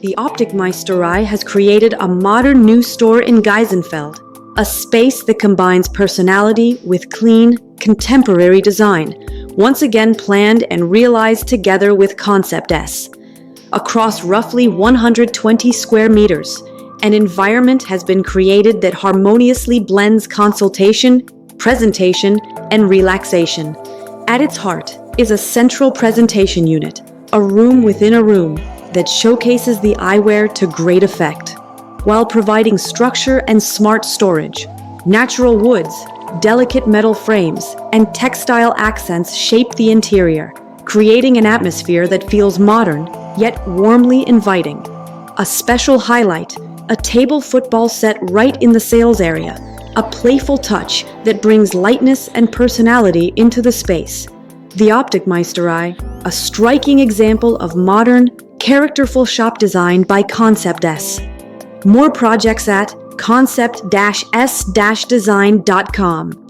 The Optikmeisterei has created a modern new store in Geisenfeld, a space that combines personality with clean, contemporary design, once again planned and realized together with Concept S. Across roughly 120 square meters, an environment has been created that harmoniously blends consultation, presentation, and relaxation. At its heart is a central presentation unit, a room within a room that showcases the eyewear to great effect, while providing structure and smart storage. Natural woods, delicate metal frames, and textile accents shape the interior, creating an atmosphere that feels modern, yet warmly inviting. A special highlight, a table football set right in the sales area, a playful touch that brings lightness and personality into the space. The Optikmeisterei, a striking example of modern, characterful shop design by Concept S. More projects at concept-s-design.com.